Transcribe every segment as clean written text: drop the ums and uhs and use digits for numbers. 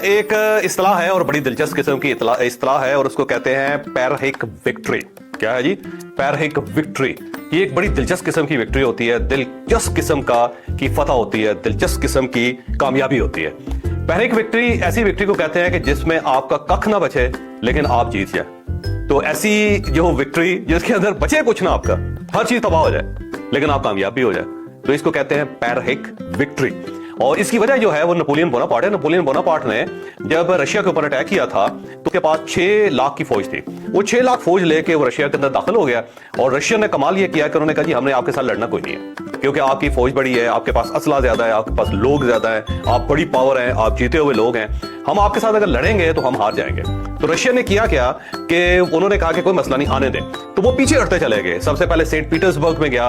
एक इस्तेलाह है और बड़ी दिलचस्प किस्म की इस्तेलाह है और उसको कहते हैं पैरहिक विक्ट्री। क्या है जी? पैरहिक विक्ट्री। ये एक बड़ी दिलचस्प किस्म की विक्ट्री होती है, दिलचस्प किस्म का की फतह होती है, दिलचस्प किस्म की कामयाबी होती है। पैरहिक विक्ट्री ऐसी विक्ट्री को कहते हैं कि जिसमें आपका कख ना बचे लेकिन आप जीत जाए। तो ऐसी जो विक्ट्री जिसके अंदर बचे कुछ ना, आपका हर चीज तबाह हो जाए लेकिन आप कामयाब भी हो जाए, तो इसको कहते हैं पैरहिक विक्ट्री। और इसकी वजह जो है वो नेपोलियन बोनापार्ट है। नेपोलियन बोनापार्ट ने जब रशिया के ऊपर अटैक किया था तो उसके पास 6 लाख की फौज थी। वो 6 लाख फौज लेके वो रशिया के अंदर दाखिल हो गया और रशिया ने कमाल ये किया कि उन्होंने कहा जी हमने आपके साथ लड़ना कोई नहीं है, क्योंकि आपकी फौज बड़ी है, आपके पास असला ज्यादा है, आपके पास लोग ज्यादा है, आप बड़ी पावर है, आप जीते हुए लोग हैं, हम आपके साथ अगर लड़ेंगे तो हम हार जाएंगे। तो रशिया ने किया क्या कि उन्होंने कहा कि कोई मसला नहीं, आने दें। तो वो पीछे हटते चले गए। सबसे पहले सेंट पीटर्सबर्ग में गया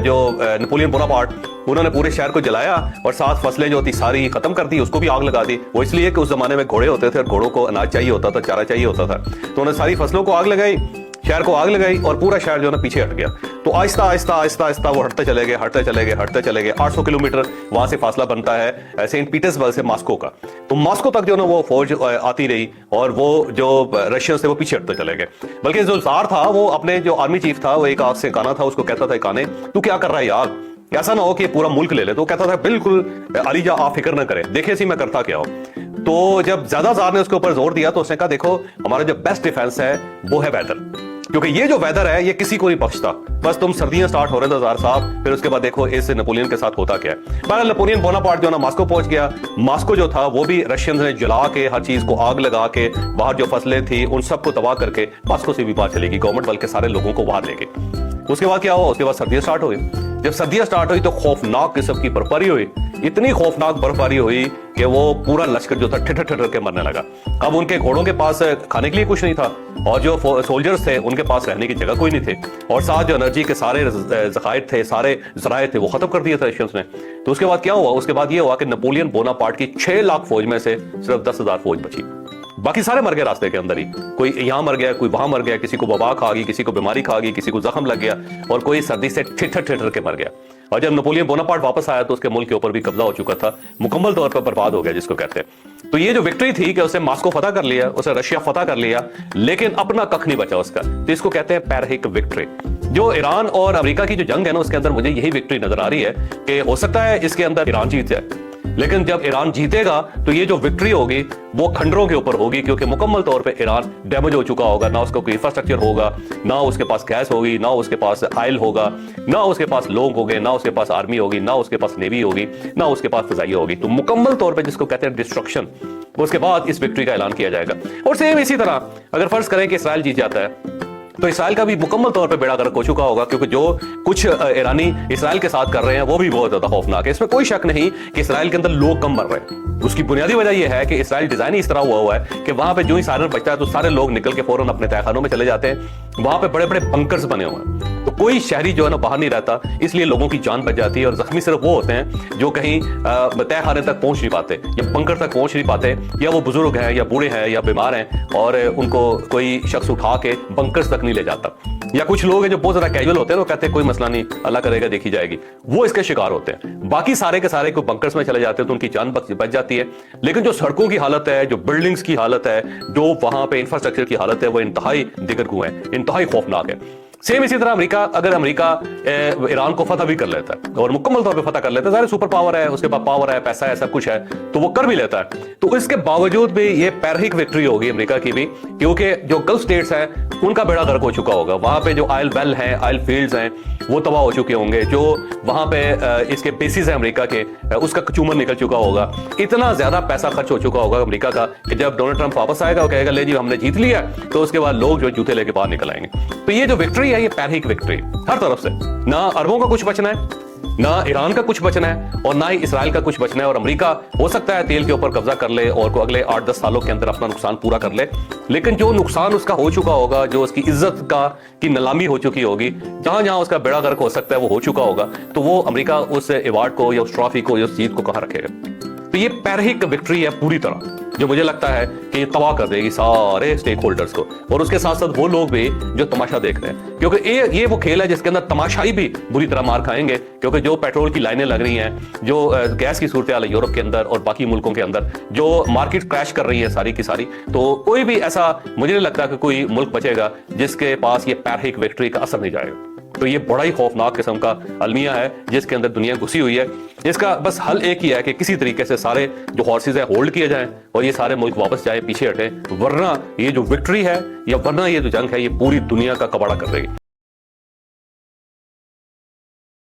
जो नेपोलियन बोनापार्ट, उन्होंने पूरे शहर को जलाया और 7 फसलें जो थी सारी खत्म कर दी, उसको भी आग लगा दी। वो इसलिए कि उस जमाने में घोड़े होते थे और घोड़ों को अनाज चाहिए होता था, चारा चाहिए होता था। तो उन्होंने सारी फसलों को आग लगाई, शहर को आग लगाई और पूरा शहर जो है ना पीछे हट गया। तो आहिस्ता आहिस्ता आहिस्ता आहिस्ता वो हटते चले गए, हटते चले गए, हटते चले गए। 800 किलोमीटर वहां से फासला बनता है सेंट पीटर्सबर्ग से मॉस्को का। तो मॉस्को तक जो ना वो फौज आती रही और वो जो रशियन से वो पीछे हटते चले गए। बल्कि जो जार था वो अपने जो आर्मी चीफ था, वो एक आग से काना था, उसको कहता था काने तू क्या कर रहा है यार, ऐसा ना हो कि पूरा मुल्क ले ले। तो कहता था बिल्कुल अलीजा आप फिक्र ना करें, देखिए सी मैं करता क्या हूं। तो जब ज्यादा जार ने उसके ऊपर जोर दिया तो उसने कहा देखो हमारा जो बेस्ट डिफेंस है वो है वेदर, क्योंकि ये जो वेदर है ये किसी को नहीं बख्शता। बस तुम सर्दियां स्टार्ट हो रहे थे जार साहब, फिर उसके बाद देखो इस नेपोलियन के साथ होता क्या है। बहरहाल नेपोलियन बोनापार्ट जो ना मॉस्को पहुंच गया। मॉस्को जो था वो भी रशियन ने जला के, हर चीज को आग लगा के, बाहर जो फसलें थी उन सबको तबाह करके मॉस्को से भी बाहर चलेगी गवर्नमेंट, बल्कि सारे लोगों को बाहर लेके। उसके बाद क्या हुआ? उसके बाद सर्दियां स्टार्ट हुई। जब सर्दियां स्टार्ट हुई तो खौफनाक किस्म की बर्फबारी हुई, इतनी खौफनाक बर्फबारी हुई कि वो पूरा लश्कर जो था ठिठर ठिठर के मरने लगा। अब उनके घोड़ों के पास खाने के लिए कुछ नहीं था और जो सोल्जर्स थे उनके पास रहने की जगह कोई नहीं थे, और साथ जो एनर्जी के सारे ज़खायर थे, सारे ज़राए थे, वो खत्म कर दिए थे रशियंस ने। तो उसके बाद क्या हुआ? उसके बाद ये हुआ कि नेपोलियन बोनापार्ट की 6 लाख फौज में से सिर्फ 10,000 फौज बची, बाकी सारे मर गए रास्ते के अंदर ही। कोई यहां मर गया, कोई वहां मर गया, किसी को वबा खा गई, किसी को बीमारी खा गई, किसी को जख्म लग गया और कोई सर्दी से ठिठर ठिठर के मर गया। और जब नेपोलियन बोनापार्ट वापस आया तो उसके मुल्क के ऊपर भी कब्जा हो चुका था, मुकम्मल तौर पर बर्बाद हो गया जिसको कहते हैं। तो ये जो विक्ट्री थी कि उसने मॉस्को फतह कर लिया, उसे रशिया फतह कर लिया, लेकिन अपना कख नहीं बचा उसका, तो इसको कहते हैं पैरहिक विक्ट्री। जो ईरान और अमेरिका की जो जंग है ना, उसके अंदर मुझे यही विक्ट्री नजर आ रही है कि हो सकता है इसके अंदर ईरान जीत जाए, लेकिन जब ईरान जीतेगा तो ये जो विक्ट्री होगी वो खंडरों के ऊपर होगी, क्योंकि मुकम्मल तौर पे ईरान डैमेज हो चुका होगा। ना उसका कोई इंफ्रास्ट्रक्चर होगा, ना उसके पास गैस होगी, ना उसके पास ऑयल होगा, ना उसके पास लोग होंगे, ना उसके पास आर्मी होगी, ना उसके पास नेवी होगी, ना उसके पास फिजाइया होगी। तो मुकम्मल तौर पे जिसको कहते हैं डिस्ट्रक्शन, उसके बाद इस विक्ट्री का ऐलान किया जाएगा। और सेम इसी तरह अगर फर्ज करें कि इसराइल जीत जाता है तो इसराइल का भी मुकम्मल तौर पे बेड़ा गर्क हो चुका होगा, क्योंकि जो कुछ ईरानी इसराइल के साथ कर रहे हैं वो भी बहुत ज्यादा खौफनाक है। इसमें कोई शक नहीं कि इसराइल के अंदर लोग कम मर रहे हैं। उसकी बुनियादी वजह यह है कि इसराइल डिजाइन इस तरह हुआ है कि वहां पे जो ही सायरन बजता है तो सारे लोग निकल के फौरन अपने तहखानों में चले जाते हैं। वहां पे बड़े बड़े बंकर्स बने हुए हैं, तो कोई शहरी जो है ना बाहर नहीं रहता, इसलिए लोगों की जान बच जाती है। और जख्मी सिर्फ वो होते हैं जो कहीं तहखाने तक पहुंच नहीं पाते या बंकर तक पहुंच नहीं पाते, या वो बुजुर्ग हैं या बूढ़े हैं या बीमार हैं और उनको कोई शख्स उठा के बंकर्स तक नहीं ले जाता। या कुछ लोग हैं जो बहुत ज्यादा कैजुअल होते हैं, वो कहते हैं कोई मसला नहीं, अल्लाह करेगा देखी जाएगी, वो इसके शिकार होते हैं। बाकी सारे के सारे को बंकर्स में चले जाते हैं तो उनकी जान बच जाती है। लेकिन जो सड़कों की हालत है, जो बिल्डिंग्स की हालत है, जो वहां पे इंफ्रास्ट्रक्चर की हालत है, वो इंतहाई दिगरगू है, इंतहाई खौफनाक है। सेम इसी तरह अगर अमेरिका ईरान को फतह भी कर लेता है और मुकम्मल तौर पे फतह कर लेता है, सुपर पावर है, उसके पास पावर है, पैसा है, सब कुछ है, तो वो कर भी लेता है। तो इसके बावजूद भी ये पैरहिक विक्ट्री होगी अमेरिका की भी, क्योंकि जो गल्फ स्टेट्स हैं उनका बेड़ा गर्क हो चुका होगा। वहां पे जो ऑयल वेल हैं, ऑयल फील्ड्स हैं, वो तबाह हो चुके होंगे। जो वहां पे इसके बेसिस है अमेरिका के, उसका कचूमर निकल चुका होगा। इतना ज्यादा पैसा खर्च हो चुका होगा अमेरिका का कि जब डोनाल्ड ट्रंप वापस आएगा वो कहेगा ले जी हमने जीत लिया, तो उसके बाद लोग जो जूते लेके बाहर निकल आएंगे। तो ये जो विक्ट्री है ये पैरहिक विक्ट्री हर तरफ से, ना अरबों का कुछ बचना है, ना ईरान का कुछ बचना है और ना ही इसराइल का कुछ बचना है। और अमेरिका हो सकता है तेल के ऊपर कब्जा कर ले और अगले 8-10 सालों के अंदर अपना नुकसान पूरा कर ले, लेकिन जो नुकसान उसका हो चुका होगा, जो उसकी इज्जत की नीलामी हो चुकी होगी, जहां जहां उसका बेड़ा गर्क हो सकता है वो हो चुका होगा, तो वो अमेरिका उस अवार्ड को या उस ट्रॉफी को या उस जीत को कहां रखेगा? तो ये पैरहिक विक्ट्री है पूरी तरह, जो मुझे लगता है कि ये तबाह कर देगी सारे स्टेक होल्डर्स को, और उसके साथ साथ वो लोग भी जो तमाशा देख रहे हैं, क्योंकि ये वो खेल है जिसके अंदर तमाशाई भी बुरी तरह मार खाएंगे। क्योंकि जो पेट्रोल की लाइनें लग रही हैं, जो गैस की सूरत हाल है यूरोप के अंदर और बाकी मुल्कों के अंदर, जो मार्केट क्रैश कर रही है सारी की सारी, तो कोई भी ऐसा मुझे नहीं लगता कि कोई मुल्क बचेगा जिसके पास ये पैरहिक विक्ट्री का असर नहीं जाएगा। तो ये बड़ा ही खौफनाक किस्म का अलमिया है जिसके अंदर दुनिया घुसी हुई है। इसका बस हल एक ही है कि किसी तरीके से सारे जो हॉर्सेज है होल्ड किए जाएं और ये सारे मुल्क वापस जाए, पीछे हटे, वरना ये जो विक्ट्री है या वरना ये जो जंग है ये पूरी दुनिया का कबाड़ा कर देगी।